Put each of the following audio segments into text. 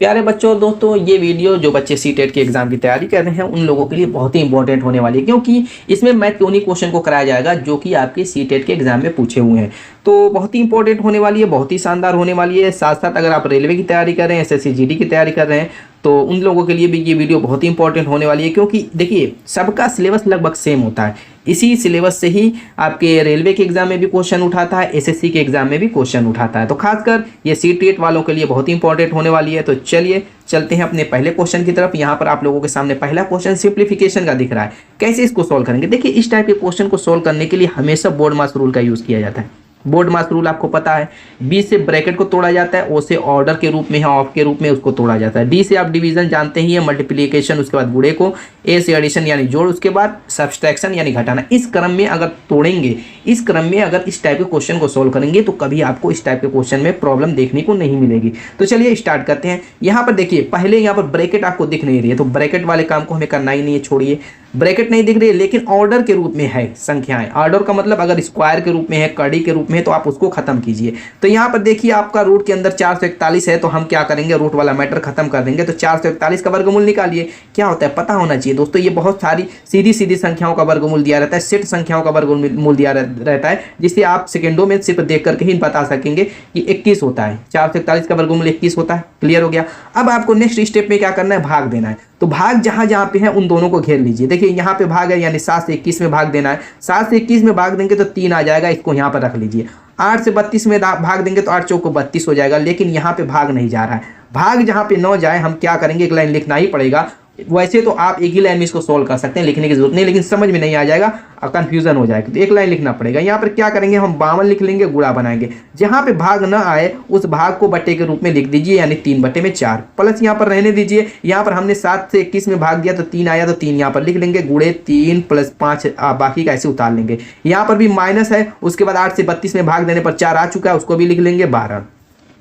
प्यारे बच्चों और दोस्तों, ये वीडियो जो बच्चे सीटेट के एग्जाम की तैयारी कर रहे हैं उन लोगों के लिए बहुत ही इंपॉर्टेंट होने वाली है, क्योंकि इसमें मैथ के उन्हीं क्वेश्चन को कराया जाएगा जो कि आपके सीटेट के एग्जाम में पूछे हुए हैं। तो बहुत ही इंपॉर्टेंट होने वाली है, बहुत ही शानदार होने वाली है। साथ साथ अगर आप रेलवे की तैयारी कर रहे हैं, एसएससी जीडी की तैयारी कर रहे हैं, तो उन लोगों के लिए भी ये वीडियो बहुत ही इंपॉर्टेंट होने वाली है। क्योंकि देखिए, सबका सिलेबस लगभग सेम होता है। इसी सिलेबस से ही आपके रेलवे के एग्जाम में भी क्वेश्चन उठाता है, एसएससी के एग्जाम में भी क्वेश्चन उठाता है। तो खासकर ये सीटेट वालों के लिए बहुत ही इंपॉर्टेंट होने वाली है। तो चलिए चलते हैं अपने पहले क्वेश्चन की तरफ। यहाँ पर आप लोगों के सामने पहला क्वेश्चन सिंप्लीफिकेशन का दिख रहा है। कैसे इसको सॉल्व करेंगे? देखिए, इस टाइप के क्वेश्चन को सॉल्व करने के लिए हमेशा बोर्ड मास रूल का यूज किया जाता है। बोर्ड मास रूल आपको पता है, बी से ब्रैकेट को तोड़ा जाता है, ओ से ऑर्डर के रूप में है, ऑफ के रूप में उसको तोड़ा जाता है, डी से आप डिवीजन जानते ही है, मल्टीप्लिकेशन, उसके बाद गुणे को, ए से एडिशन यानी जोड़, उसके बाद सब्सट्रैक्शन यानी घटाना। इस क्रम में अगर तोड़ेंगे, इस क्रम में अगर इस टाइप के क्वेश्चन को सॉल्व करेंगे तो कभी आपको इस टाइप के क्वेश्चन में प्रॉब्लम देखने को नहीं मिलेगी। तो चलिए स्टार्ट करते हैं। यहाँ पर देखिए, पहले यहाँ पर ब्रैकेट आपको दिख नहीं रही है, तो ब्रैकेट वाले काम को हमें करना ही नहीं है, छोड़िए। ब्रैकेट नहीं दिख रही है, लेकिन ऑर्डर के रूप में है संख्याएं। ऑर्डर का मतलब अगर स्क्वायर के रूप में है, कड़ी के रूप में है, तो आप उसको खत्म कीजिए। तो यहाँ पर देखिए, आपका रूट के अंदर 441 है, तो हम क्या करेंगे, रूट वाला मैटर खत्म कर देंगे। तो 441 का वर्गमूल निकालिए। क्या होता है पता होना चाहिए दोस्तों, ये बहुत सारी सीधी सीधी संख्याओं का वर्गमूल दिया रहता है, सेट संख्याओं का वर्गमूल दिया रहता है, जिससे आप सेकंडों में सिर्फ देख करके ही बता सकेंगे कि 21 होता है। 441 का वर्गमूल 21 होता है। क्लियर हो गया? अब आपको नेक्स्ट स्टेप में क्या करना है, भाग देना है। तो भाग जहां जहां पे है उन दोनों को घेर लीजिए। देखिए, यहाँ पे भाग है, यानी 7 से 21 में भाग देना है। 7 से 21 में भाग देंगे तो 3 आ जाएगा, इसको यहाँ पर रख लीजिए। 8 से 32 में भाग देंगे तो 8 चौक को 32 हो जाएगा, लेकिन यहाँ पे भाग नहीं जा रहा है। भाग जहाँ पे 9 जाए, हम क्या करेंगे, एक लाइन लिखना ही पड़ेगा। वैसे तो आप एक ही लाइन में इसको सोल्व कर सकते हैं, लिखने की जरूरत नहीं, लेकिन समझ में नहीं आ जाएगा, कंफ्यूजन हो जाएगा, तो एक लाइन लिखना पड़ेगा। यहाँ पर क्या करेंगे, हम 52 लिख लेंगे, गुणा बनाएंगे। जहाँ पे भाग ना आए उस भाग को बट्टे के रूप में लिख दीजिए, यानी 3/4 प्लस यहाँ पर रहने दीजिए। यहाँ पर हमने 7 से 21 में भाग दिया तो 3 आया, तो 3 यहाँ पर लिख लेंगे, गुणे 3 + 5 बाकी का ऐसे उतार लेंगे। यहाँ पर भी माइनस है, उसके बाद 8 से 32 में भाग देने पर 4 आ चुका है, उसको भी लिख लेंगे 12।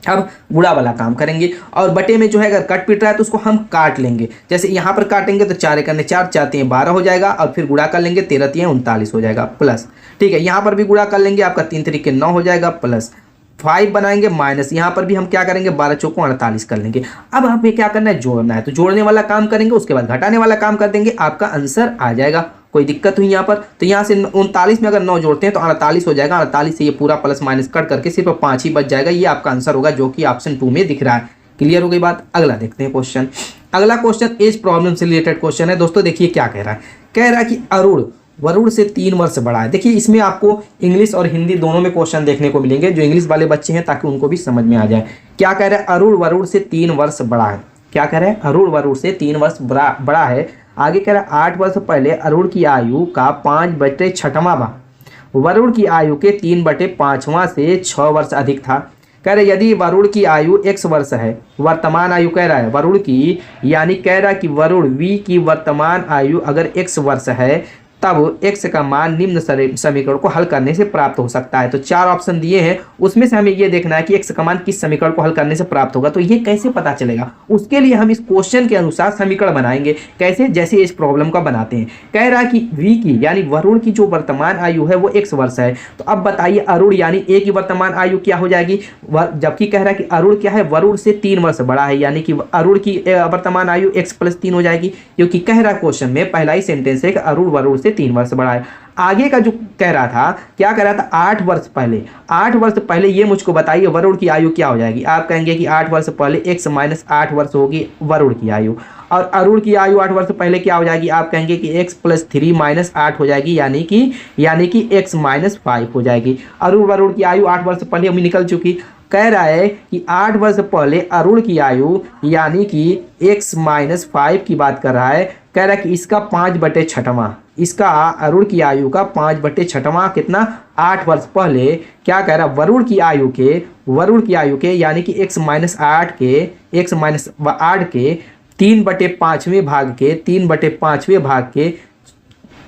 अब गुणा वाला काम करेंगे, और बटे में जो है अगर कट पिट रहा है तो उसको हम काट लेंगे। जैसे यहाँ पर काटेंगे तो 4 करने 4, 4 3 12 हो जाएगा, और फिर गुणा कर लेंगे, 13 3 39 हो जाएगा, प्लस। ठीक है, यहाँ पर भी गुणा कर लेंगे, आपका 3 3 9 हो जाएगा, प्लस 5 बनाएंगे, माइनस। यहाँ पर भी हम क्या करेंगे, 12 चौको 48 कर लेंगे। अब हमें क्या करना है, जोड़ना है, तो जोड़ने वाला काम करेंगे, उसके बाद घटाने वाला काम कर देंगे, आपका आंसर आ जाएगा। कोई दिक्कत हुई यहाँ पर? तो यहाँ से 39 में अगर 9 जोड़ते हैं तो 48 हो जाएगा। 48 से ये पूरा प्लस माइनस कट करके सिर्फ 5 ही बच जाएगा। ये आपका आंसर होगा, जो कि ऑप्शन 2 में दिख रहा है। क्लियर हो गई बात? अगला देखते हैं क्वेश्चन। अगला क्वेश्चन एज प्रॉब्लम से रिलेटेड क्वेश्चन है दोस्तों। देखिए क्या कह रहा है, कह रहा है कि अरुण वरुण से 3 वर्ष बड़ा है। देखिए, इसमें आपको इंग्लिश और हिंदी दोनों में क्वेश्चन देखने को मिलेंगे, जो इंग्लिश वाले बच्चे हैं, ताकि उनको भी समझ में आ जाए। क्या कह रहा है, अरुण वरुण से 3 वर्ष बड़ा है। क्या कह रहा है, अरुण वरुण से 3 वर्ष बड़ा है। आगे कह रहा है 8 वर्ष पहले अरुण की आयु का 5/6वां भाग वरुण की आयु के 3/5वां से 6 वर्ष अधिक था। कह रहे यदि वरुण की आयु x वर्ष है, वर्तमान आयु कह रहा है वरुण की, यानी कह रहा है कि वरुण v की वर्तमान आयु अगर x वर्ष है, तब x का मान निम्न समीकरण को हल करने से प्राप्त हो सकता है। तो 4 ऑप्शन दिए हैं, उसमें से हमें ये देखना है कि x का मान किस समीकरण को हल करने से प्राप्त होगा। तो ये कैसे पता चलेगा, उसके लिए हम इस क्वेश्चन के अनुसार समीकरण बनाएंगे। कैसे? जैसे इस प्रॉब्लम का बनाते हैं। कह रहा है कि v की यानी वरुण की जो वर्तमान आयु है वो x वर्ष है। तो अब बताइए, अरुण यानी a की वर्तमान आयु क्या हो जाएगी, जबकि कह रहा है कि अरुण क्या है, वरुण से 3 वर्ष बड़ा है, यानी कि अरुण की वर्तमान आयु x + 3 हो जाएगी। क्योंकि कह रहा क्वेश्चन में पहला ही सेंटेंस है कि अरुण वरुण से 3 वर्ष बड़ा है। आगे का जो कह रहा था, क्या कह रहा था, 8 वर्ष पहले। 8 वर्ष पहले ये मुझको बताइए वरुण की आयु क्या हो जाएगी। आप कहेंगे कि 8 वर्ष पहले x - 8 वर्ष होगी वरुण की आयु, और अरुण की आयु 8 वर्ष पहले क्या हो जाएगी, आप कहेंगे कि x + 3 - 8 हो जाएगी, यानी कि x - 5 हो जाएगी। अरुण वरुण की आयु 8 वर्ष पहले अभी निकल चुकी। कह रहा है कि 8 वर्ष पहले अरुण की आयु यानी कि x - 5 की बात कर रहा है। कह रहा है कि इसका 5/6वां, इसका अरुण की आयु का 5/6वां कितना, 8 वर्ष पहले। क्या कह रहा है, वरुण की आयु के यानी कि x - 8 के 3/5वें भाग के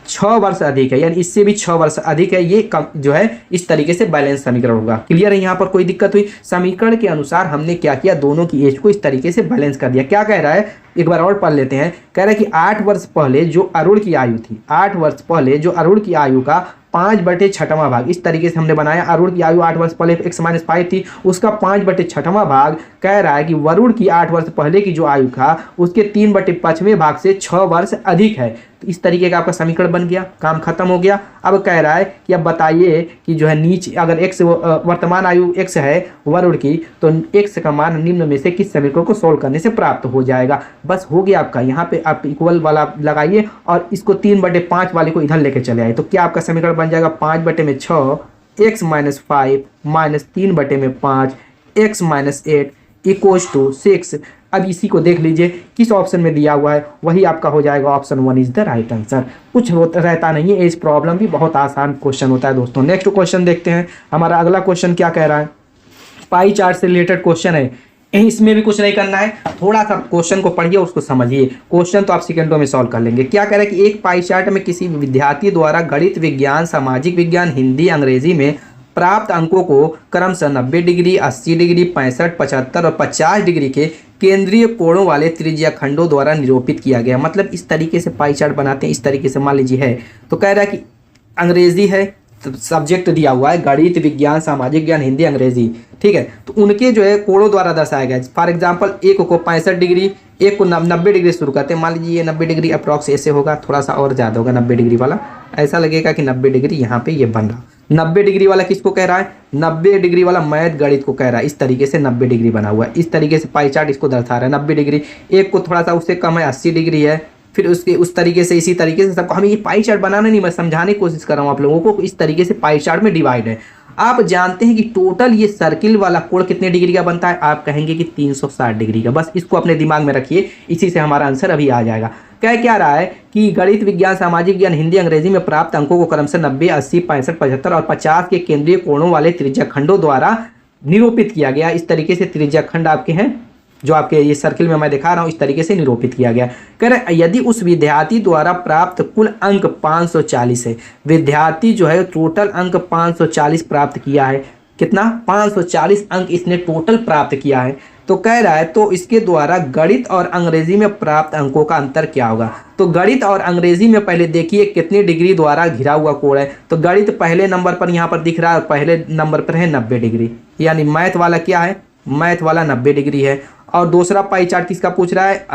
6 वर्ष अधिक है, यानी इससे भी 6 वर्ष अधिक है। ये जो है इस तरीके से बैलेंस समीकरण होगा। क्लियर है? यहाँ पर कोई दिक्कत हुई? समीकरण के अनुसार हमने क्या किया, दोनों की एज को इस तरीके से बैलेंस कर दिया। क्या कह रहा है, एक बार और पढ़ लेते हैं। कह रहा है कि 8 वर्ष पहले जो अरुण की आयु थी, 8 वर्ष पहले जो अरुण की आयु का 5/6वां भाग, इस तरीके से हमने बनाया। अरुण की आयु 8 वर्ष पहले x-5 थी, उसका 5/6वां भाग कह रहा है कि वरुण की 8 वर्ष पहले की जो आयु था उसके 3/5वें भाग से 6 वर्ष अधिक है। तो इस तरीके का आपका समीकरण बन गया, काम खत्म हो गया। अब कह रहा है कि अब बताइए कि जो है नीचे अगर x वर्तमान आयु x है वरुण की, तो x का मान निम्न में से किस समीकरण को सोल्व करने से प्राप्त हो जाएगा। बस हो गया आपका। यहाँ पे आप इक्वल वाला लगाइए और इसको 3/5 वाले को इधर लेके चले आए, तो क्या आपका समीकरण बन जाएगा 5/6 x-5 minus 3/5 x-8 equals to 6। अब इसी को देख लीजिए किस ऑप्शन में दिया हुआ है, वही आपका हो जाएगा option 1 is the right answer. कुछ रहता नहीं है, इस प्रॉब्लम भी बहुत आसान क्वेश्चन होता है दोस्तों। नेक्स्ट क्वेश्चन देखते हैं। हमारा अगला क्वेश्चन क्या कह रहा है, पाई चार्ट से रिलेटेड क्वेश्चन है। इसमें भी कुछ नहीं करना है, थोड़ा सा क्वेश्चन को पढ़िए उसको समझिए। क्वेश्चन तो आप सेकंडों में सॉल्व कर लेंगे। क्या कह रहा है कि एक पाई चार्ट में किसी विद्यार्थी द्वारा गणित, विज्ञान, सामाजिक विज्ञान, हिंदी, अंग्रेजी में प्राप्त अंकों को क्रमशः 90 डिग्री, 80 डिग्री, 65, 75 और 50 डिग्री के केंद्रीय कोणों वाले त्रिज्या खंडों द्वारा निरूपित किया गया। मतलब इस तरीके से पाई चार्ट बनाते हैं, इस तरीके से मान लीजिए है। तो कह रहा है कि अंग्रेजी है, सब्जेक्ट दिया हुआ है गणित, विज्ञान, सामाजिक ज्ञान, हिंदी, अंग्रेजी, ठीक है। तो उनके जो है कोणों द्वारा दर्शाया गया। फॉर एग्जांपल एक को 65 डिग्री, एक को 90 डिग्री शुरू करते हैं। मान लीजिए ये 90 डिग्री अप्रॉक्स ऐसे होगा, थोड़ा सा और ज़्यादा होगा 90 डिग्री वाला। ऐसा लगेगा कि 90 डिग्री यहाँ पे ये बन रहा। 90 डिग्री वाला किसको कह रहा है, 90 डिग्री वाला मैथ गणित को कह रहा है। इस तरीके से 90 डिग्री बना हुआ है, इस तरीके से पाई चार्ट इसको दर्शा रहा है 90 डिग्री। एक को थोड़ा सा उससे कम है, 80 डिग्री है। फिर उसके उस तरीके से इसी तरीके से सबको, हमें ये पाई चार्ट बनाना नहीं, मैं समझाने की कोशिश कर रहा हूँ आप लोगों को। इस तरीके से पाई चार्ट में डिवाइड है। आप जानते हैं कि टोटल ये सर्किल वाला कोण कितने डिग्री का बनता है, आप कहेंगे कि 360 डिग्री का। बस इसको अपने दिमाग में रखिए, इसी से हमारा आंसर अभी आ जाएगा। क्या रहा है कि गणित, विज्ञान, सामाजिक ज्ञान, हिंदी, अंग्रेजी में प्राप्त अंकों को क्रमशः 90, 80, 65, 75 और 50 के केंद्रीय कोणों वाले त्रिज्या खंडों द्वारा निरूपित किया गया। इस तरीके से त्रिज्या खंड आपके हैं, जो आपके ये सर्किल में मैं दिखा रहा हूँ, इस तरीके से निरूपित किया गया। कह रहे यदि उस विद्यार्थी द्वारा प्राप्त कुल अंक 540 है, विद्यार्थी जो है टोटल अंक 540 प्राप्त किया है। कितना, 540 अंक इसने टोटल प्राप्त किया है। तो कह रहा है तो इसके द्वारा गणित और अंग्रेजी में प्राप्त अंकों का अंतर क्या होगा। तो गणित और अंग्रेजी में पहले देखिए कितने डिग्री द्वारा घिरा हुआ कोण है। तो गणित पहले नंबर पर यहाँ पर दिख रहा है, पहले नंबर पर है 90 डिग्री, यानी मैथ वाला क्या है, मैथ वाला 90 डिग्री है। और दूसरा पाई चार्ट किसका पूछ रहा है,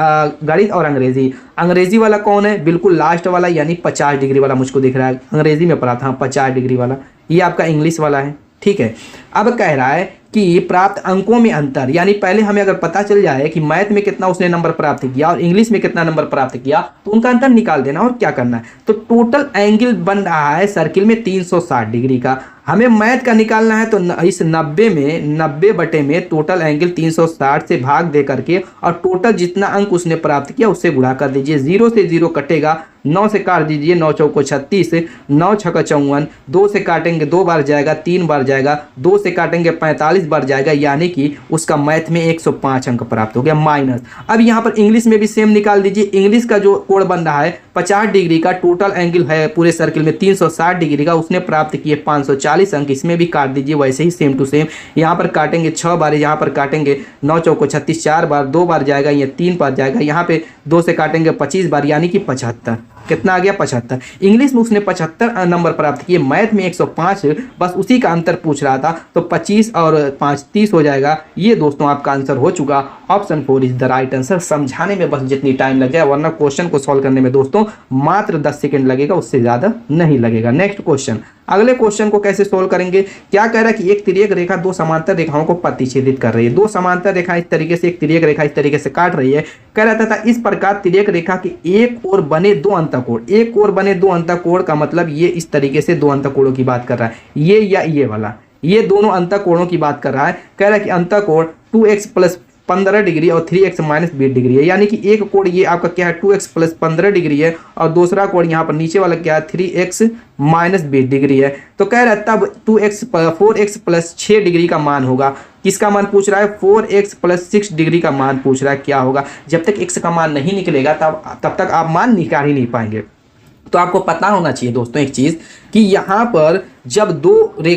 गणित और अंग्रेजी। अंग्रेजी वाला कौन है, बिल्कुल लास्ट वाला, यानी 50 डिग्री वाला मुझको दिख रहा है। अंग्रेजी में पढ़ा था 50 डिग्री वाला, ये आपका इंग्लिश वाला है, ठीक है। अब कह रहा है कि प्राप्त अंकों में अंतर, यानी पहले हमें अगर पता चल जाए कि मैथ में कितना उसने नंबर प्राप्त किया और इंग्लिश में कितना नंबर प्राप्त किया, तो उनका अंतर निकाल देना। और क्या करना है, तो टोटल एंगल बन रहा है सर्किल में 360 डिग्री का। हमें मैथ का निकालना है, तो इस 90 बटे में टोटल एंगल 360 से भाग दे करके और टोटल जितना अंक उसने प्राप्त किया उससे गुणा कर दीजिए। 0 से 0 कटेगा, 9 से काट दीजिए, 9 चौको 36, 9 छक्का 54, 2 से काटेंगे 2 बार जाएगा, 3 बार जाएगा, 2 से काटेंगे 45 बार जाएगा, यानी कि उसका मैथ में 105 अंक प्राप्त हो गया माइनस। अब यहाँ पर इंग्लिश में भी सेम निकाल दीजिए। इंग्लिश का जो कोण बन रहा है 50 डिग्री का, टोटल एंगल है पूरे सर्किल में 360 डिग्री का, उसने प्राप्त किए 540 अंक। इसमें भी काट दीजिए वैसे ही सेम टू सेम। यहाँ पर काटेंगे 6 बार, यहाँ पर काटेंगे 9 चौको 36, 4 बार, 2 बार जाएगा, ये 3 बार जाएगा, यहाँ पे 2 से काटेंगे 25 बार, यानी कि 75। कितना आ गया, 75। इंग्लिश में उसने 75 नंबर प्राप्त किए, मैथ में 105, बस उसी का अंतर पूछ रहा था। तो 25 और 5 30 हो जाएगा। ये दोस्तों आपका आंसर हो चुका, option 4 is the right answer. समझाने में बस जितनी टाइम लग जाए, वरना क्वेश्चन को सॉल्व करने में दोस्तों मात्र 10 सेकंड लगेगा, उससे ज़्यादा नहीं लगेगा। नेक्स्ट क्वेश्चन, अगले क्वेश्चन को कैसे सोल्व करेंगे। क्या कह रहा है कि एक तिर्यक रेखा दो समांतर रेखाओं को प्रतिच्छेदित कर रही है। दो समांतर रेखा इस तरीके से, एक तिर्यक रेखा इस तरीके से काट रही है। कह रहा था इस प्रकार तिर्यक रेखा के एक ओर बने दो अंतःकोण, एक ओर बने दो अंतःकोण का मतलब ये इस तरीके से दो अंतःकोणों की बात कर रहा है, ये या ये वाला, ये दोनों अंतःकोणों की बात कर रहा है। कह रहा है कि अंतःकोण 2x + 15 डिग्री और 3x - 20 डिग्री है, यानी कि एक कोण ये आपका क्या है 2x + 15 डिग्री है और दूसरा कोण यहाँ पर नीचे वाला क्या है 3x - 20 डिग्री है। तो कह रहा है तब 4x + 6 डिग्री का मान होगा। किसका मान पूछ रहा है, 4x + 6 डिग्री का मान पूछ रहा है। क्या होगा, जब तक x का मान नहीं निकलेगा तब तक आप मान निकाल ही नहीं पाएंगे। तो आपको पता होना चाहिए दोस्तों एक चीज़ कि यहाँ पर जब दो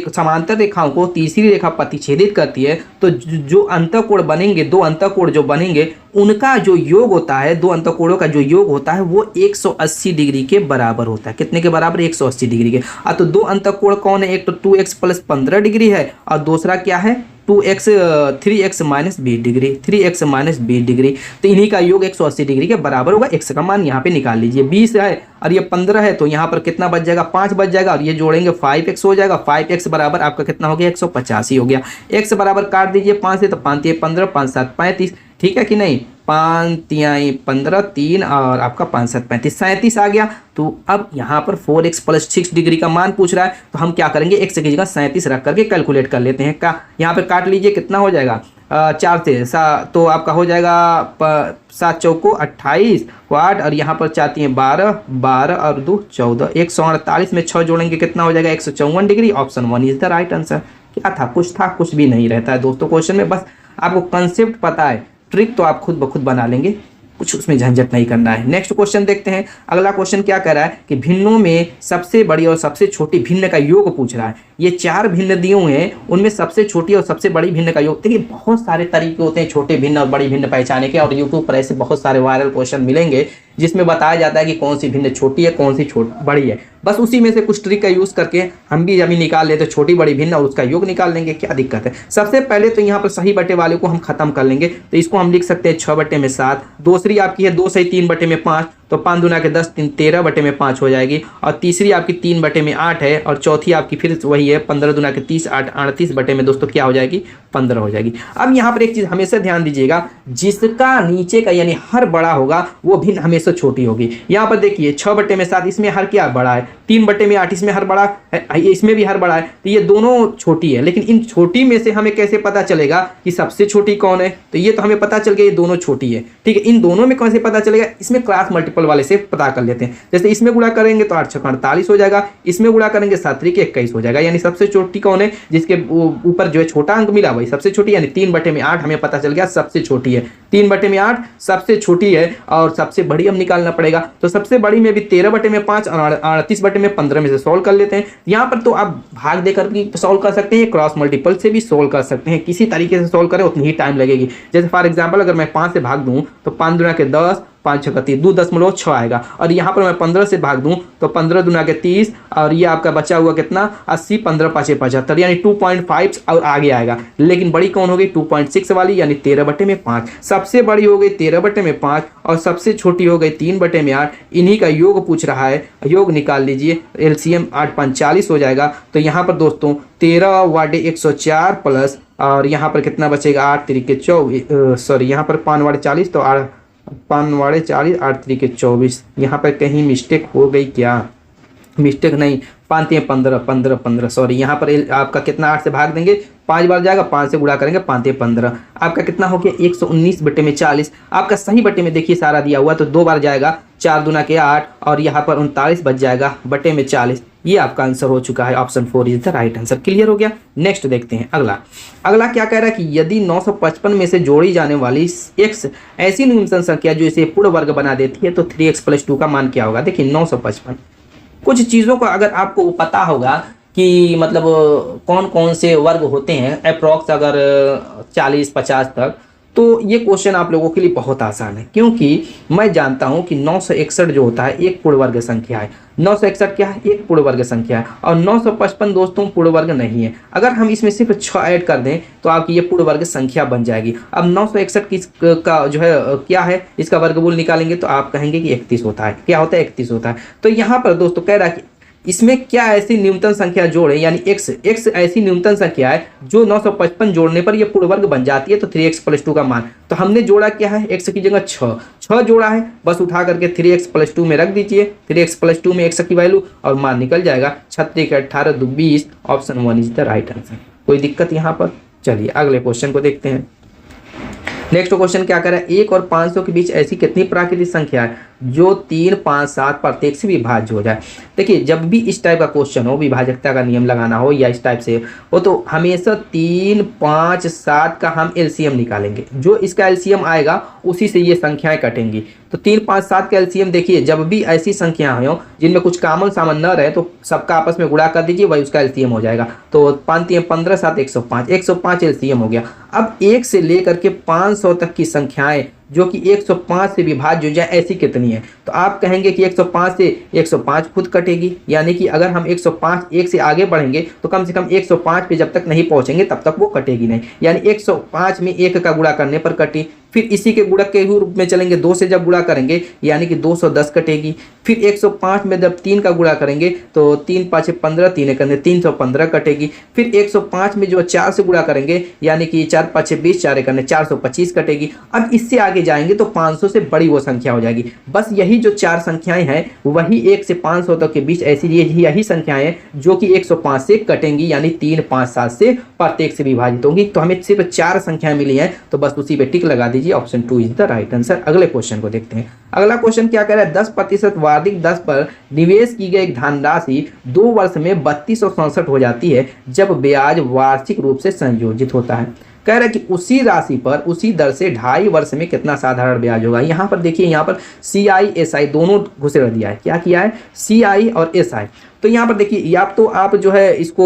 समांतर रेखाओं को तीसरी रेखा प्रतिच्छेदित करती है तो जो अंतःकोण बनेंगे, दो अंतःकोण जो बनेंगे उनका जो योग होता है, दो अंतःकोणों का जो योग होता है वो 180 डिग्री के बराबर होता है। कितने के बराबर? 180 डिग्री के। तो दो अंतःकोण कौन है? एक तो 2x + 15 डिग्री है और दूसरा क्या है? 3x - 20 degree, 3x - 20 degree. तो इन्हीं का योग 180 डिग्री के बराबर होगा। x का मान यहाँ पे निकाल लीजिए, 20 है और ये 15 है, तो यहाँ पर कितना बच जाएगा? 5 बच जाएगा और ये जोड़ेंगे 5x हो जाएगा। 5x बराबर आपका कितना हो गया? 185 हो गया। x बराबर काट दीजिए 5 से, तो 5 × 15, 5 × 7 35, ठीक है कि नहीं? 5 × 15 3 और आपका 5 × 7 35, 37 आ गया। तो अब यहाँ पर 4x + 6 डिग्री का मान पूछ रहा है, तो हम क्या करेंगे? x की जगह 37 रख करके कैलकुलेट कर लेते हैं। का यहाँ पर काट लीजिए, कितना हो जाएगा? 4 से तो आपका हो जाएगा 7 चौको 28 8 और यहाँ पर चाहती हैं 12, 12 और 2 14, 148 में 6 जोड़ेंगे कितना हो जाएगा? 154 degree. Option 1 is the right answer. क्या था? कुछ भी नहीं रहता है दोस्तों क्वेश्चन में, बस आपको कंसेप्ट पता है, ट्रिक तो आप खुद ब खुद बना लेंगे, कुछ उसमें झंझट नहीं करना है। नेक्स्ट क्वेश्चन देखते हैं। अगला क्वेश्चन क्या कह रहा है कि भिन्नों में सबसे बड़ी और सबसे छोटी भिन्न का योग पूछ रहा है। ये 4 भिन्न दिए हुए हैं, उनमें सबसे छोटी और सबसे बड़ी भिन्न का योग। देखिए बहुत सारे तरीके होते हैं छोटे भिन्न और बड़ी भिन्न पहचाने के, और यूट्यूब पर ऐसे बहुत सारे वायरल क्वेश्चन मिलेंगे जिसमें बताया जाता है कि कौन सी भिन्न छोटी है, कौन सी बड़ी है। बस उसी में से कुछ ट्रिक का यूज करके हम भी अभी निकाल लेते हैं छोटी बड़ी भिन्न और उसका योग निकाल लेंगे। क्या दिक्कत है? सबसे पहले तो यहाँ पर सही बटे वाले को हम खत्म कर लेंगे, तो इसको हम लिख सकते हैं 6/7। दूसरी आपकी है 2 से 3/5, तो 5 दूना के 10, 13/5 हो जाएगी। और तीसरी आपकी 3/8 है, और चौथी आपकी फिर वही है 15 दूना के 30, 8 38 दोस्तों क्या हो जाएगी? 15 हो जाएगी। अब यहाँ पर एक चीज हमेशा ध्यान दीजिएगा, जिसका नीचे का यानी हर बड़ा होगा वो भिन्न हमेशा छोटी होगी। यहाँ पर देखिए 6/7 इसमें हर क्या बड़ा है? 3/8 इसमें हर बड़ा है, इसमें भी हर बड़ा है, तो ये दोनों छोटी है। लेकिन इन छोटी में से हमें कैसे पता चलेगा कि सबसे छोटी कौन है? तो ये तो हमें पता चल गया ये दोनों छोटी है, ठीक है। इन दोनों में कैसे पता चलेगा? इसमें क्रॉस मल्टीपल वाले से पता कर लेते हैं। जैसे इसमें गुणा करेंगे तो 8 × 6 = 48 हो जाएगा, इसमें गुणा करेंगे 7 × 3 = 21 हो जाएगा। यानी सबसे छोटी कौन है? जिसके ऊपर जो है छोटा अंक मिला वही सबसे छोटी, यानी 3/8 हमें पता चल गया सबसे छोटी है। 3/8 सबसे छोटी है और सबसे बड़ी हम निकालना पड़ेगा। तो सबसे बड़ी में भी 13/5 और 38/15 में से सॉल्व कर लेते हैं। यहाँ पर तो आप भाग देकर भी सॉल्व कर सकते हैं, क्रॉस मल्टीपल से भी सॉल्व कर सकते हैं। किसी तरीके से सॉल्व करें उतनी ही टाइम लगेगी। जैसे फॉर एग्जांपल अगर मैं 5 से भाग दूं तो 5 दूना के 10, 5 × 6 = 30, 2.6 आएगा। और यहाँ पर मैं 15 से भाग दूं तो 15 दूना के 30 और ये आपका बचा हुआ कितना? 80, 15 × 5 = 75, यानी 2.5 और आगे आएगा। लेकिन बड़ी कौन हो गई? 2.6 वाली, यानी 13/5। सबसे बड़ी हो गई 13/5 और सबसे छोटी हो गई 3/8। इन्हीं का योग पूछ रहा है, योग निकाल लीजिए। LCM 8 × 5 = 40 हो जाएगा। तो यहाँ पर दोस्तों 13/104 प्लस और यहाँ पर कितना बचेगा? 8 × 3 = 24, सॉरी यहाँ पर 5/40, तो 5/40, 8 × 3 = 24। यहाँ पर कहीं मिस्टेक हो गई क्या? मिस्टेक नहीं, 5 × 3 = 15, 15 15, सॉरी यहाँ पर आपका कितना? 8 से भाग देंगे 5 बार जाएगा, 5 से गुणा करेंगे 5 × 3 = 15। आपका कितना हो गया? 119/40। आपका सही बटे में देखिए सारा दिया हुआ, तो 2 बार जाएगा, 4 दूना के 8 और यहाँ पर 39 बच जाएगा बटे में 40। ये आपका आंसर हो चुका है। Option 4 is the right answer. Clear हो गया? नेक्स्ट देखते हैं अगला क्या कह रहा है कि यदि 955 में से जोड़ी जाने वाली x ऐसी न्यूनतम संख्या जो इसे पूर्ण वर्ग बना देती है तो 3x + 2 का मान क्या होगा? देखिए 955, कुछ चीज़ों का अगर आपको पता होगा कि मतलब कौन कौन से वर्ग होते हैं अप्रॉक्स अगर 40-50 तक, तो ये क्वेश्चन आप लोगों के लिए बहुत आसान है, क्योंकि मैं जानता हूं कि 961 जो होता है एक पूर्ण वर्ग संख्या है। 961 क्या है? एक पूर्ण वर्ग संख्या है। और 955 दोस्तों पूर्ण वर्ग नहीं है। अगर हम इसमें सिर्फ 6 ऐड कर दें तो आपकी ये पूर्ण वर्ग संख्या बन जाएगी। अब 961 का जो है क्या है, इसका वर्गमूल निकालेंगे तो आप कहेंगे कि 31 होता है। क्या होता है? 31 होता है। तो यहाँ पर दोस्तों कह रहा है कि इसमें क्या ऐसी न्यूनतम संख्या जोड़े, यानी x ऐसी न्यूनतम संख्या है जो 955 जोड़ने पर ये पूर्ण वर्ग बन जाती है, तो 3x + 2 का मान। तो हमने जोड़ा क्या है? x की जगह 6 जोड़ा है, बस उठा करके 3x + 2 में रख दीजिए। 3x + 2 में x की वैल्यू और मान निकल जाएगा। 36 के 18 2 20। Option 1 is the right answer. कोई दिक्कत यहाँ पर? चलिए अगले क्वेश्चन को देखते हैं। नेक्स्ट क्वेश्चन क्या कर रहा है? 1 और 500 के बीच ऐसी कितनी प्राकृतिक संख्या है? जो 3, 5, 7 प्रत्येक से विभाज्य हो जाए। देखिए जब भी इस टाइप का क्वेश्चन हो, विभाजकता का नियम लगाना हो या इस टाइप से हो, तो हमेशा 3, 5, 7 का हम एलसीएम निकालेंगे। जो इसका एलसीएम आएगा उसी से ये संख्याएं कटेंगी। तो 3, 5, 7 का एलसीएम देखिए, जब भी ऐसी संख्याएं हो जिनमें कुछ कॉमन सामान न रहे तो सबका आपस में गुणा कर दीजिए, वही उसका एलसीएम हो जाएगा। तो 5 3 15 7 105, 105 एलसीएम हो गया। अब 1 से लेकर के 500 तक की संख्याएं जो कि 105 से विभाज्य हो जाए, ऐसी कितनी है? तो आप कहेंगे कि 105 से 105 खुद कटेगी, यानी कि अगर हम 105 1 से आगे बढ़ेंगे तो कम से कम 105 पे जब तक नहीं पहुंचेंगे तब तक वो कटेगी नहीं, यानी 105 में 1 का गुणा करने पर कटी। फिर इसी के गुणक के रूप में चलेंगे, 2 से जब गुणा करेंगे यानी कि 210 कटेगी। फिर 105 में जब 3 का गुणा करेंगे तो 3 5 15, 3 1 315 कटेगी। फिर 105 में जो 4 से गुणा करेंगे यानी कि 4 5 20, 4 1 425 कटेगी। अब इससे आगे जाएंगे तो 500 से बड़ी वो संख्या हो जाएगी। बस यही जो 4 संख्याएं हैं वही 1 से 500 तक के बीच ऐसी यही संख्याएं हैं जो कि 105 से कटेंगी, यानी 3, 5, 7 से प्रत्येक से विभाजित होंगी। तो हमें सिर्फ 4 संख्याएं मिली हैं, तो बस उसी पे टिक लगा दीजिए, option 2 is the right answer. अगले क्वेश्चन को देखते हैं। अगला क्वेश्चन क्या कह रहा है? 10% वार्षिक दर पर निवेश की गई धनराशि 2 वर्ष में 3267 हो जाती है जब ब्याज वार्षिक रूप से संयोजित होता है। कह रहा है कि उसी राशि पर उसी दर से 2.5 वर्ष में कितना साधारण ब्याज होगा। यहाँ पर देखिए, यहाँ पर CI SI दोनों घुसेड़ दिया है। क्या किया है? CI और SI। तो यहाँ पर देखिए, या तो आप जो है इसको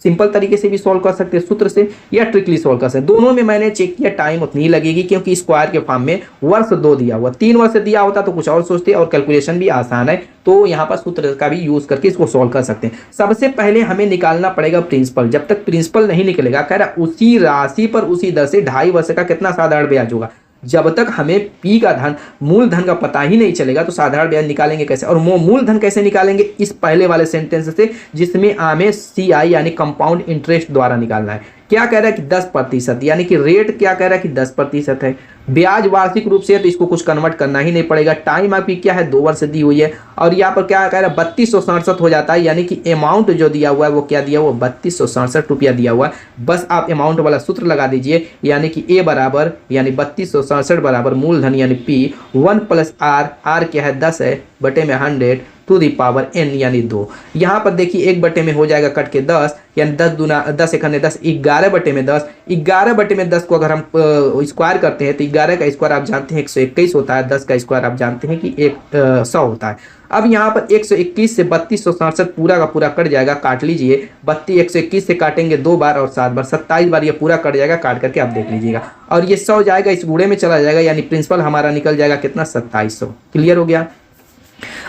सिंपल तरीके से भी सॉल्व कर सकते हैं सूत्र से, या ट्रिकली सॉल्व कर सकते हैं। दोनों में मैंने चेक किया, टाइम उतनी ही लगेगी क्योंकि स्क्वायर के फॉर्म में वर्ष 2 दिया हुआ। 3 वर्ष दिया होता तो कुछ और सोचते, और कैलकुलेशन भी आसान है, तो यहाँ पर सूत्र का भी यूज करके इसको सॉल्व कर सकते हैं। सबसे पहले हमें निकालना पड़ेगा प्रिंसिपल। जब तक प्रिंसिपल नहीं निकलेगा, कह रहा उसी राशि पर उसी दर से 2.5 वर्ष का कितना साधारण ब्याज होगा। जब तक हमें पी का धन, मूल धन का पता ही नहीं चलेगा तो साधारण ब्याज निकालेंगे कैसे? और मूल धन कैसे निकालेंगे? इस पहले वाले सेंटेंस से, जिसमें हमें CI यानी कंपाउंड इंटरेस्ट द्वारा निकालना है। क्या कह रहा है कि 10%, यानी कि रेट क्या कह रहा है कि 10% है। ब्याज वार्षिक रूप से है तो इसको कुछ कन्वर्ट करना ही नहीं पड़ेगा। टाइम आपकी क्या है? 2 वर्ष दी हुई है। और यहाँ पर क्या कह रहा है? 3267 हो जाता है, यानी कि अमाउंट जो दिया हुआ है वो क्या दिया हुआ? 3267 रुपया दिया हुआ है। बस आप अमाउंट वाला सूत्र लगा दीजिए, यानी कि A बराबर, यानी 3267 बराबर मूलधन यानी P 1 + R क्या है? 10 है, बटे में 100 टू दी पावर n यानी 2। यहाँ पर देखिए 1 बटे में हो जाएगा कट के 10, यानी 10 दूना 10 1 10, 11 बटे में 10। 11 बटे में 10 को अगर हम स्क्वायर करते हैं तो 11 का स्क्वायर आप जानते हैं 121 होता है, 10 का स्क्वायर आप जानते हैं कि 100 होता है। अब यहाँ पर 121 से 3267 पूरा का पूरा कट जाएगा, काट लीजिए। 121 से काटेंगे 2 बार और 7 बार, 27 बार ये पूरा कट जाएगा, काट करके आप देख लीजिएगा। और ये 100 जाएगा इस गुणे में चला जाएगा, यानी प्रिंसिपल हमारा निकल जाएगा कितना? 2700। क्लियर हो गया?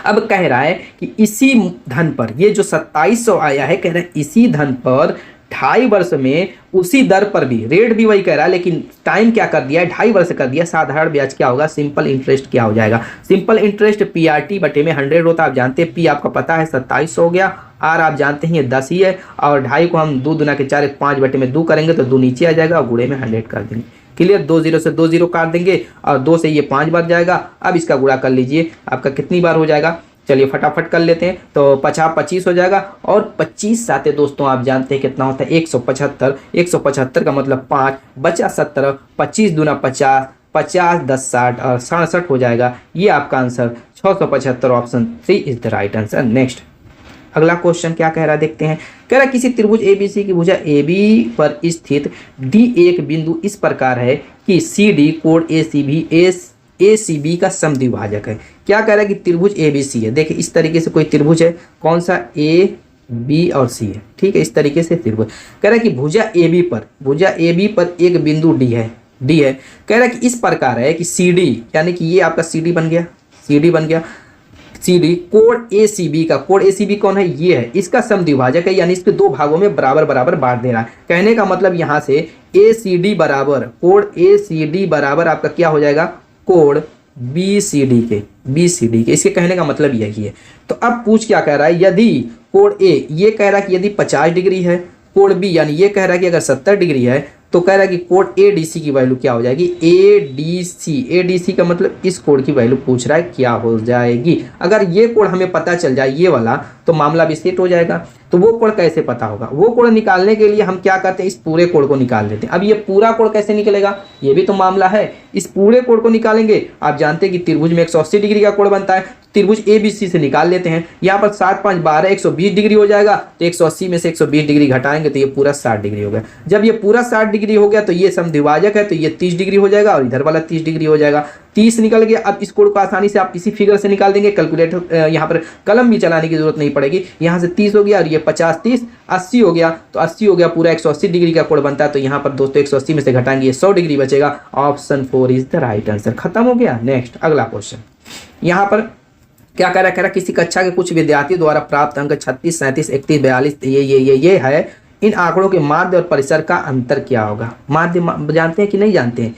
अब कह रहा है कि इसी धन पर, ये जो 2700 आया है, कह रहा है इसी धन पर 2.5 वर्ष में उसी दर पर भी, रेट भी वही कह रहा है लेकिन टाइम क्या कर दिया है? 2.5 वर्ष कर दिया। साधारण ब्याज क्या होगा? सिंपल इंटरेस्ट क्या हो जाएगा? सिंपल इंटरेस्ट PRT बटे में 100 होता है। आप जानते हैं P आपका पता है 2700 हो गया, R आप जानते हैं ये 10 ही है, और 2.5 को हम 2 दूना के 4 5 बटे में 2 करेंगे तो 2 नीचे आ जाएगा और गुणे में 100 कर देंगे। क्लियर? 2 0 से 2 0 काट देंगे और 2 से ये 5 बार जाएगा। अब इसका गुणा कर लीजिए, आपका कितनी बार हो जाएगा? चलिए फटाफट कर लेते हैं। तो 50 25 हो जाएगा, और 25 साथे दोस्तों आप जानते हैं कितना होता है? 175। 175 का मतलब 5 बचा 17, 25 दूना 50, 50 10 60 और 67 हो जाएगा। ये आपका answer 675, option 3 is the right answer. Next अगला क्वेश्चन क्या कह रहा है देखते हैं। कह रहा है किसी त्रिभुज ABC की भुजा AB पर स्थित D एक बिंदु इस प्रकार है कि CD कोण ACB का समद्विभाजक है। क्या कह रहा है कि त्रिभुज ABC है। देखिए इस तरीके से कोई त्रिभुज है, कौन सा? A B और C है, ठीक है। इस तरीके से त्रिभुज कह रहा है कि भुजा AB पर एक बिंदु D है। कह रहा है कि इस प्रकार है कि CD, यानी कि ये आपका CD बन गया। CD कोण ACB का, कोण ACB कौन है? ये है, इसका समद्विभाजक है, यानी इसके 2 भागों में बराबर बराबर बांट दे रहा है। कहने का मतलब यहाँ से ACD बराबर, कोण ACD बराबर आपका क्या हो जाएगा? कोण BCD के। इसके कहने का मतलब यही है। तो अब पूछ क्या कह रहा है? यदि कोण A ये कह रहा है कि यदि 50 डिग्री है, कोण B यानी ये कह रहा है कि अगर 70 डिग्री है, तो कह रहा है कि कोड ADC की वैल्यू क्या हो जाएगी, ADC का मतलब इस कोड की वैल्यू पूछ रहा है क्या हो जाएगी। अगर ये कोड हमें पता चल जाए ये वाला, तो मामला भी सेट हो जाएगा। तो वो कोड कैसे पता होगा, वो कोड निकालने के लिए हम क्या करते हैं, इस पूरे कोड को निकाल लेते हैं। अब ये पूरा कोड कैसे निकलेगा, ये भी तो मामला है। इस पूरे कोड को निकालेंगे, आप जानते हैं कि त्रिभुज में 180 डिग्री का कोड बनता है, त्रिभुज ABC से निकाल लेते हैं। यहाँ पर 7 5 12 120 डिग्री हो जाएगा, तो 180 में से 120 डिग्री घटाएंगे तो ये पूरा 60 डिग्री हो गया। जब ये पूरा 60 डिग्री हो गया तो ये समद्विभाजक है, तो ये 30 डिग्री हो जाएगा और इधर वाला 30 डिग्री हो जाएगा। 30 निकल गया। अब इस कोड को आसानी से आप इसी फिगर से निकाल देंगे, कैलकुलेटर यहाँ पर कलम भी चलाने की जरूरत नहीं पड़ेगी। यहाँ से 30 हो गया और ये 50 30 80 हो गया, तो 80 हो गया, पूरा 180 डिग्री का कोड बनता है। तो यहाँ पर दोस्तों 180 में से घटाएंगे, ये 100 डिग्री बचेगा। Option 4 is the right answer. खत्म हो गया। नेक्स्ट अगला क्वेश्चन, यहाँ पर क्या कह रहा है, किसी कक्षा के कुछ विद्यार्थियों द्वारा प्राप्त अंक 36 37 31 42 ये है। इन आंकड़ों के माध्य और परिसर का अंतर क्या होगा। माध्य जानते हैं कि नहीं जानते हैं,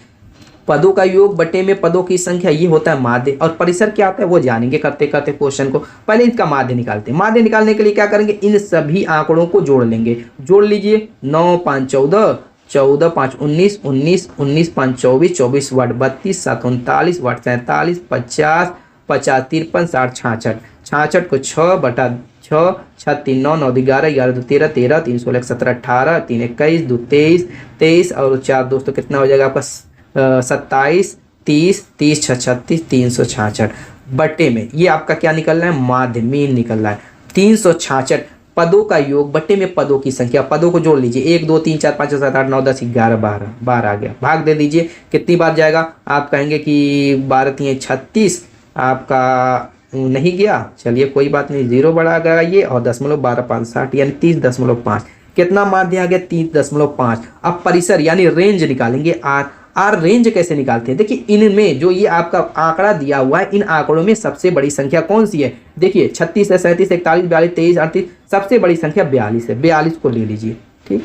पदों का योग बटे में पदों की संख्या, ये होता है माध्य। और परिसर क्या होता है वो जानेंगे करते करते क्वेश्चन को। पहले इसका माध्य निकालते हैं। माध्य निकालने के लिए क्या करेंगे, इन सभी आंकड़ों को जोड़ लेंगे। जोड़ लीजिए, 9 5 14 14 5 19 19 19 5 24 24 वाट 32 7 39 वाट 47 50 50 53 60 66 66 को 6 बटा 6 6 3 9 9 11 11 2 13 13 3 16 17 18 3 21 2 23 23 और 4 दोस्तों कितना हो जाएगा आपका 27 30 30 36 366 बटे में ये आपका क्या निकल रहा है, माध्य मीन निकल रहा है। 366 पदों का योग बटे में पदों की संख्या। पदों को जोड़ लीजिए, 1 2 3 4 5 6 7 8 9 10 11 12 12 आ गया। भाग दे दीजिए, कितनी बार जाएगा, आप कहेंगे कि 12 3 36 आपका नहीं गया, चलिए कोई बात नहीं, 0 बढ़ा गया ये, और 0.12 5 60 यानी 30.5। कितना माध्य आ गया, 30.5। अब परिसर यानी रेंज निकालेंगे। आर रेंज कैसे निकालते हैं, देखिए इनमें जो ये आपका आंकड़ा दिया हुआ है, इन आंकड़ों में सबसे बड़ी संख्या कौन सी है, देखिए 36 है, 37 41 42 23 38, सबसे बड़ी संख्या 42 है, 42 को ले लीजिए। ठीक,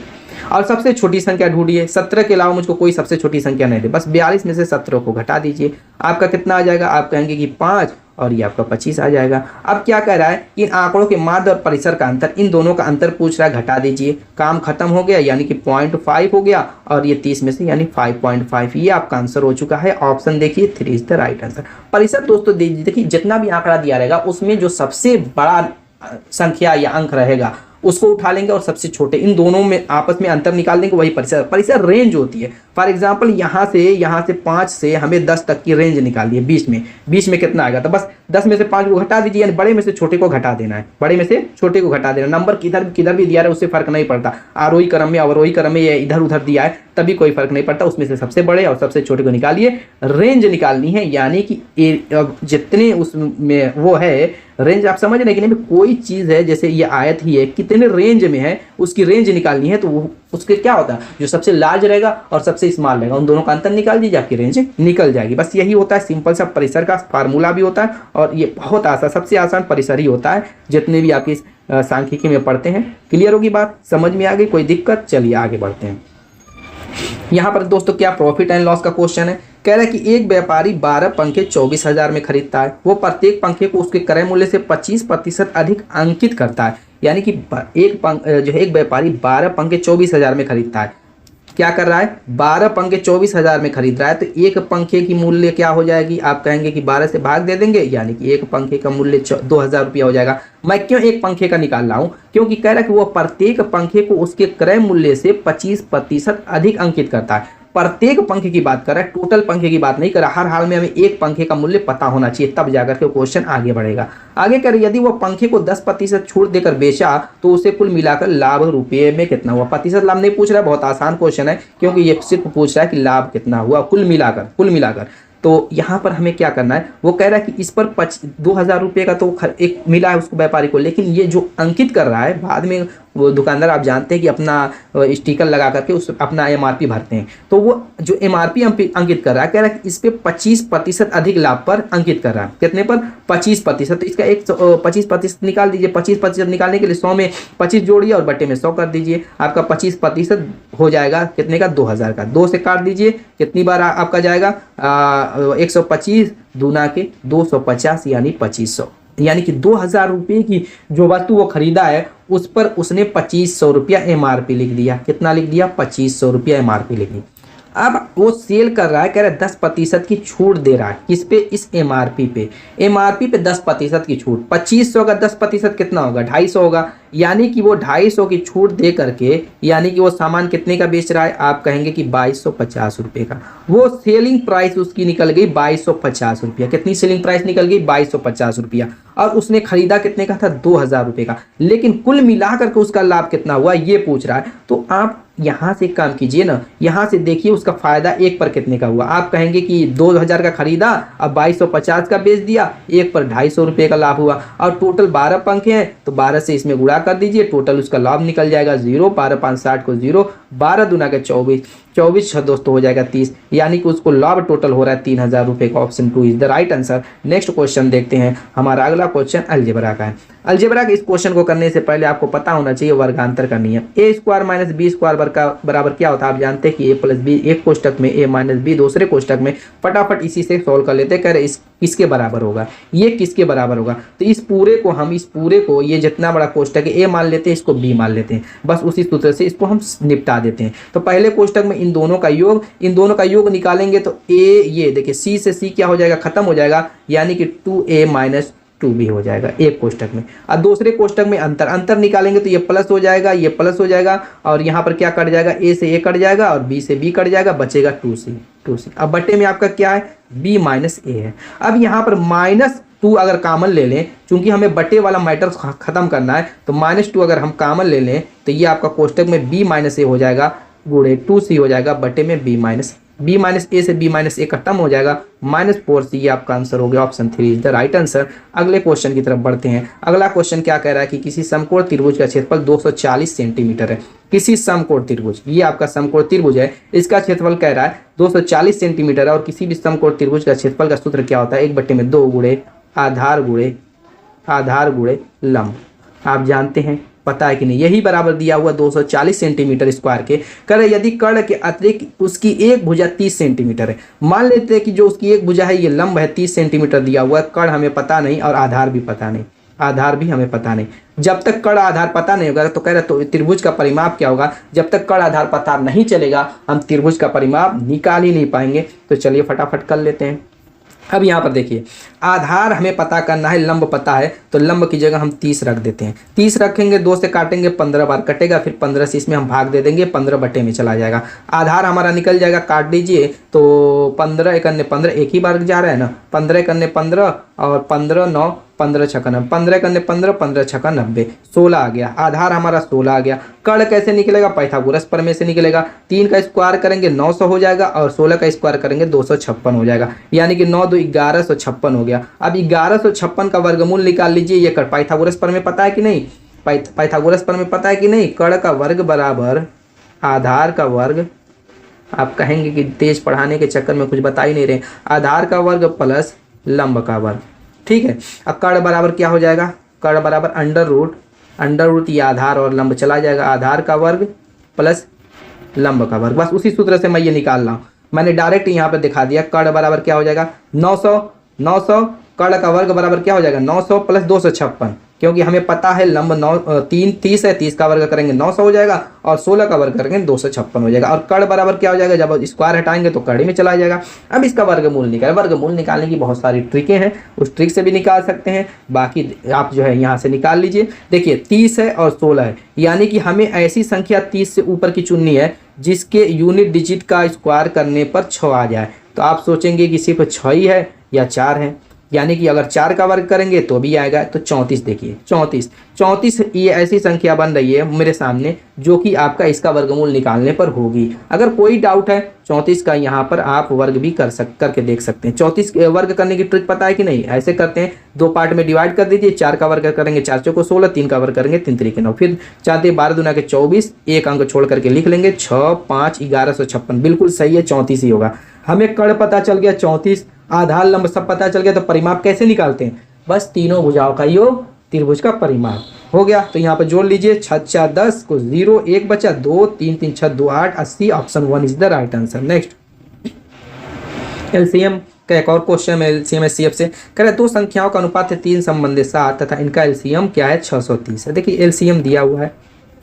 और सबसे छोटी संख्या ढूंढिए। 17 के अलावा मुझको कोई सबसे छोटी संख्या नहीं दे, बस 42 में से 17 को घटा दीजिए। आपका कितना आ जाएगा, आप कहेंगे कि 5 और ये आपका 25 आ जाएगा। अब क्या कह रहा है, इन आंकड़ों के माध्य और परिसर का अंतर, इन दोनों का अंतर पूछ रहा है, घटा दीजिए। काम खत्म हो गया, यानी कि 0.5 हो गया, और ये 30 में से यानी 5.5, ये आपका आंसर हो चुका है। ऑप्शन देखिए 3 इज द राइट आंसर। परिसर दोस्तों देखिए, जितना भी आंकड़ा दिया रहेगा उसमें जो सबसे बड़ा संख्या या अंक रहेगा उसको उठा लेंगे, और सबसे छोटे, इन दोनों में आपस में अंतर निकाल देंगे, वही परिसर। परिसर रेंज होती है। फॉर एग्जांपल यहाँ से 5 से हमें 10 तक की रेंज निकालनी है। 20 में कितना आएगा, तो बस 10 में से 5 को घटा दीजिए, यानी बड़े में से छोटे को घटा देना है। बड़े में से छोटे को घटा देना। नंबर किधर भी दिया है उससे फर्क नहीं पड़ता, आरोही क्रम में अवरोही क्रम में या इधर उधर दिया है तभी कोई फर्क नहीं पड़ता, उसमें से सबसे बड़े और सबसे छोटे को निकालिए। रेंज निकालनी है, यानी कि जितने उसमें वो है रेंज, आप समझ रहे हैं कि नहीं, कोई चीज़ है जैसे ये आयत ही है, कितने रेंज में है उसकी रेंज निकालनी है, तो वो उसके क्या होता है, जो सबसे लार्ज रहेगा और सबसे स्मॉल रहेगा, उन दोनों का अंतर निकाल दीजिए, आपकी रेंज निकल जाएगी। बस यही होता है, सिंपल सा परिसर का फार्मूला भी होता है, और ये बहुत आसान, सबसे आसान परिसर ही होता है जितने भी आपकी सांख्यिकी में पढ़ते हैं। क्लियर होगी बात, समझ में आ गई, कोई दिक्कत, चलिए आगे बढ़ते हैं। यहाँ पर दोस्तों क्या प्रॉफिट एंड लॉस का क्वेश्चन है। कह रहा है कि एक व्यापारी 12 पंखे 24,000 में खरीदता है, वो प्रत्येक पंखे को उसके क्रय मूल्य से 25% अधिक अंकित करता है। यानी कि एक व्यापारी 12 पंखे 24,000 में खरीदता है, क्या कर रहा है, 12 पंखे 24,000 में खरीद रहा है, तो एक पंखे की मूल्य क्या हो जाएगी, आप कहेंगे कि 12 से भाग दे देंगे, यानी कि एक पंखे का मूल्य 2,000 रुपया हो जाएगा। मैं क्यों एक पंखे का निकाल रहा हूं, क्योंकि कह रहा है कि वो प्रत्येक पंखे को उसके क्रय मूल्य से 25% अधिक अंकित करता है। प्रत्येक पंखे की बात कर रहा है, टोटल पंखे की बात नहीं कर रहा। हर हाल में हमें एक पंखे का मूल्य पता होना चाहिए, तब जाकर के क्वेश्चन आगे बढ़ेगा। आगे कर, यदि वो पंखे को 10% छूट देकर बेचा तो उसे कुल मिलाकर लाभ रुपये में कितना हुआ। प्रतिशत लाभ नहीं पूछ रहा है, बहुत आसान क्वेश्चन है, क्योंकि ये सिर्फ पूछ रहा है कि लाभ कितना हुआ कुल मिलाकर। तो यहाँ पर हमें क्या करना है, वो कह रहा है कि इस पर 2,000 रुपये का तो एक मिला है उसको व्यापारी को, लेकिन ये जो अंकित कर रहा है बाद में वो दुकानदार, आप जानते हैं कि अपना स्टिकर लगा करके उस अपना MRP भरते हैं, तो वो जो MRP अंकित कर रहा है, कह रहा है कि इस पे 25% अधिक लाभ पर अंकित कर रहा है। कितने पर, 25%। तो इसका 25% निकाल दीजिए। 25% निकालने के लिए 100 में 25 जोड़िए और बटे में 100 कर दीजिए, आपका 25% हो जाएगा कितने का, 2,000 का। 2 से काट दीजिए, कितनी बार आपका जाएगा, 125 दूना के 250 यानी 2500, यानी कि 2,000 रुपये की जो वस्तु वो खरीदा है उस पर उसने 2500 रुपया MRP लिख दिया। कितना लिख दिया? 2500 रुपया MRP लिख दिया। अब वो सेल कर रहा है, कह रहा है 10% की छूट दे रहा है। किस पे? इस MRP पे। MRP पे 10% की छूट। 2500 का 10% कितना होगा? 250 होगा। यानी कि वो 250 की छूट दे करके, यानी कि वो सामान कितने का बेच रहा है? आप कहेंगे कि 2250 रुपये का। वो सेलिंग प्राइस उसकी निकल गई 2250 रुपया। कितनी सेलिंग प्राइस निकल गई? 2250 रुपया। और उसने खरीदा कितने का था? 2000 रुपये का। लेकिन कुल मिला करके उसका लाभ कितना हुआ, ये पूछ रहा है। तो आप यहाँ से काम कीजिए ना, यहाँ से देखिए उसका फायदा एक पर कितने का हुआ। आप कहेंगे कि 2000 का खरीदा, अब 2250 का बेच दिया, एक पर 250 रुपये का लाभ हुआ। और टोटल 12 पंखे हैं तो 12 से इसमें गुणा कर दीजिए, टोटल उसका लाभ निकल जाएगा 0। 12 5 60 को 0, 12 दूना के 24, 24 6 दोस्तों हो जाएगा 30। यानी कि उसको लाभ टोटल हो रहा है 3000 रुपये का। Option 2 is the right answer. Next question देखते हैं। हमारा अगला क्वेश्चन अलजेब्रा का है। अलजेब्रा के इस क्वेश्चन को करने से पहले आपको पता होना चाहिए वर्गांतर का नियम। ए स्क्वायर माइनस बी स्क्वायर बराबर क्या होता है? आप जानते हैं कि ए प्लस बी एक कोष्टक में, ए माइनस बी दूसरे कोष्टक में। फटाफट इसी से सॉल्व कर लेते हैं। कह रहे इस किसके बराबर होगा? ये किसके बराबर होगा? तो इस पूरे को ये जितना बड़ा कोष्टक है ए मान लेते हैं, इसको बी मान लेते हैं। बस उसी सूत्र से इसको हम निपटा देते हैं। तो पहले कोष्टक में इन दोनों का योग निकालेंगे तो ए, ये देखिए सी से सी क्या हो जाएगा? खत्म हो जाएगा। यानी कि 2a माइनस 2b हो जाएगा एक कोष्टक में। और दूसरे कोष्टक में अंतर निकालेंगे तो ये प्लस हो जाएगा, ये प्लस हो जाएगा। और यहाँ पर क्या कट जाएगा? a से a कट जाएगा और b से b कट जाएगा, बचेगा 2c। अब बट्टे में आपका क्या है? b माइनस a है। अब यहाँ पर -2 अगर कामन ले लें, चूंकि हमें बटे वाला मैटर खत्म करना है, तो -2 अगर हम कामन ले लें तो ये आपका कोष्टक में b माइनस a हो जाएगा, गुणे 2c हो जाएगा, बटे में b माइनस a से b माइनस a खत्म हो जाएगा, -4c। ये आपका आंसर हो गया। Option 3 is the right answer. अगले क्वेश्चन की तरफ बढ़ते हैं। अगला क्वेश्चन क्या कह रहा है कि किसी समकोण त्रिभुज का क्षेत्रफल 240 सेंटीमीटर है। किसी समकोण त्रिभुज, ये आपका समकोण त्रिभुज है, इसका क्षेत्रफल कह रहा है 240 सेंटीमीटर है। और किसी भी समकोण त्रिभुज का क्षेत्रफल का सूत्र क्या होता है? 1/2 गुणे आधार गुणे लंब। आप जानते हैं, पता है कि नहीं? यही बराबर दिया हुआ 240 सेंटीमीटर स्क्वायर के। कर यदि कर्ण के अतिरिक्त उसकी एक भुजा 30 सेंटीमीटर है। मान लेते हैं कि जो उसकी एक भुजा है ये लंब है, 30 सेंटीमीटर दिया हुआ है। कर्ण हमें पता नहीं और आधार भी हमें पता नहीं। जब तक कर्ण आधार पता नहीं होगा तो कह रहे तो त्रिभुज का परिमाप क्या होगा? जब तक कर्ण आधार पता नहीं चलेगा हम त्रिभुज का परिमाप निकाल ही नहीं पाएंगे। तो चलिए फटाफट कर लेते हैं। अब यहाँ पर देखिए, आधार हमें पता करना है, लंब पता है, तो लंब की जगह हम 30 रख देते हैं। 30 रखेंगे, 2 से काटेंगे, 15 बार कटेगा, फिर 15 से इसमें हम भाग दे देंगे, 15 बटे में चला जाएगा। आधार हमारा निकल जाएगा, काट दीजिए तो 15 एकन्ने 15 एक ही बार जा रहा है ना, 15 एकन्ने 15 और 15 9 15 छक्का 90, 15 एकन्ने 15 15 छक्का 90, 16 आ गया। आधार हमारा 16 आ गया। कर्ण कैसे निकलेगा? पाइथागोरस प्रमेय से निकलेगा। 3 का स्क्वायर करेंगे 900 हो जाएगा और 16 का स्क्वायर करेंगे 256 हो जाएगा। यानी कि 9 2 1156 हो गया। अब 1156 का वर्गमूल निकाल लीजिए। ये पाइथागोरस प्रमेय पता है कि नहीं? पाइथागोरस प्रमेय पता है कि नहीं? कर्ण का वर्ग बराबर आधार का वर्ग। आप कहेंगे कि तेज पढ़ाने के चक्कर में कुछ बता ही नहीं रहे। आधार का वर्ग प्लस लंब का वर्ग, ठीक है। अब कर्ण बराबर क्या हो जाएगा? कर्ण बराबर अंडर रूट ये आधार और लंब चला जाएगा। आधार का वर्ग प्लस लंब का वर्ग, बस उसी सूत्र से मैं ये निकाल रहा हूँ। मैंने डायरेक्ट यहाँ पर दिखा दिया। कर्ण बराबर क्या हो जाएगा? 900 कर्ण का वर्ग बराबर क्या हो जाएगा? 900 प्लस 256, क्योंकि हमें पता है लंब 30 है, 30 का वर्ग करेंगे 900 हो जाएगा और 16 का वर्ग करेंगे 256 हो जाएगा। और कर्ण बराबर क्या हो जाएगा? जब स्क्वायर हटाएंगे तो कर्ण में चला जाएगा। अब इसका वर्गमूल निकालने की बहुत सारी ट्रिकें हैं, उस ट्रिक से भी निकाल सकते हैं। बाकी आप जो है यहाँ से निकाल लीजिए। देखिए 30 है और 16 है, यानी कि हमें ऐसी संख्या 30 से ऊपर की चुननी है जिसके यूनिट डिजिट का स्क्वायर करने पर 6 आ जाए। तो आप सोचेंगे कि सिर्फ 6 ही है या 4 है, यानी कि अगर 4 का वर्ग करेंगे तो भी आएगा। तो 34 देखिए, 34 ये ऐसी संख्या बन रही है मेरे सामने जो कि आपका इसका वर्गमूल निकालने पर होगी। अगर कोई डाउट है 34 का, यहाँ पर आप वर्ग भी करके देख सकते हैं। 34 वर्ग करने की ट्रिक पता है कि नहीं? ऐसे करते हैं, 2 पार्ट में डिवाइड कर दीजिए। 4 का वर्ग करेंगे 4 चौको 16, 3 का वर्ग करेंगे 3 3 9, फिर 4 12 दूना के 24, एक अंक छोड़ करके लिख लेंगे 6 5 1156। बिल्कुल सही है, 34 ही होगा। हमें कर्ण पता चल गया 34, आधार लंब सब पता चल गया। तो परिमाप कैसे निकालते हैं? बस तीनों भुजाओं का योग त्रिभुज का परिमाप हो गया। तो यहाँ पर जोड़ लीजिए, 6 4 10 को 0, 1 बचा, 2 3 3 6 2 8 80। Option 1 is the right answer. Next LCM का एक और क्वेश्चन है एलसीएम एचसीएफ से। कह रहे दो संख्याओं का अनुपात है 3 संबंधी 7 तथा इनका एलसीएम क्या है 630 है। देखिए एलसीएम दिया हुआ है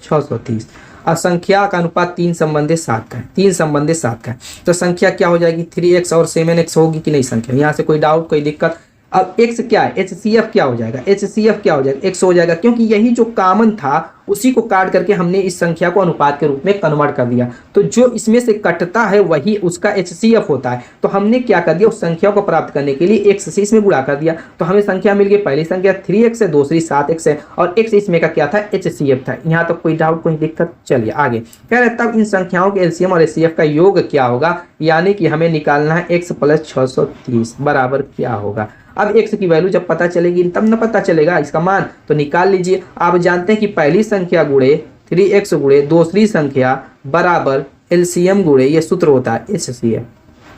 630 और संख्या का अनुपात 3 संबंधी 7 का है, 3 संबंधी 7 का है। तो संख्या क्या हो जाएगी 3x और 7x होगी कि नहीं संख्या, यहाँ से कोई डाउट कोई दिक्कत। अब x क्या है HCF क्या हो जाएगा, HCF क्या हो जाएगा x हो जाएगा, क्योंकि यही जो कॉमन था उसी को काट करके हमने इस संख्या को अनुपात के रूप में कन्वर्ट कर दिया। तो जो इसमें से कटता है वही उसका HCF होता है। तो हमने क्या कर दिया, उस संख्या को प्राप्त करने के लिए x से इसमें गुणा कर दिया। तो हमें संख्या मिल गई, पहली संख्या 3x है, दूसरी 7x है और x इसमें का क्या था HCF था। यहाँ तक कोई डाउट कोई दिक्कत। चलिए आगे कह रहे तब इन संख्याओं के एलसीएम और HCF का योग क्या होगा, यानी कि हमें निकालना है x + 630 बराबर क्या होगा। अब x की वैल्यू जब पता चलेगी तब न पता चलेगा इसका मान, तो निकाल लीजिए। आप जानते हैं कि पहली संख्या गुणे 3x गुणे दूसरी संख्या बराबर एलसीएम गुणे ये सूत्र होता है HCF।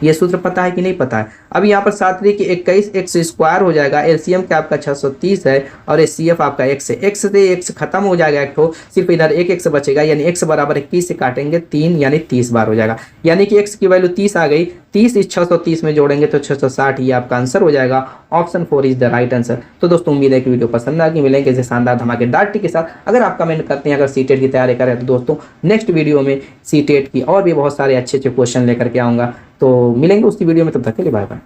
ये सूत्र पता है कि नहीं पता है। अब यहाँ पर 7 की 21 x स्क्वायर हो जाएगा, एलसीएम क्या आपका 630 है और HCF आपका x है। x से x खत्म हो जाएगा एक तो, सिर्फ इधर एक x बचेगा, यानी x बराबर 21 से काटेंगे 3 यानी 30 बार हो जाएगा, यानी कि x की वैल्यू 30 आ गई। 30 इस 630 में जोड़ेंगे तो 660, ये आपका आंसर हो जाएगा। Option 4 is the right answer. तो दोस्तों उम्मीद है कि वीडियो पसंद आ गई। मिलेंगे इसे शानदार धमाकेदार टिप के साथ। अगर आप कमेंट करते हैं अगर सीटेट की तैयारी करें तो दोस्तों नेक्स्ट वीडियो में सीटेट की और भी बहुत सारे अच्छे अच्छे क्वेश्चन लेकर के आऊँगा। तो मिलेंगे उसकी वीडियो में, तब तक के लिए बाय बाय।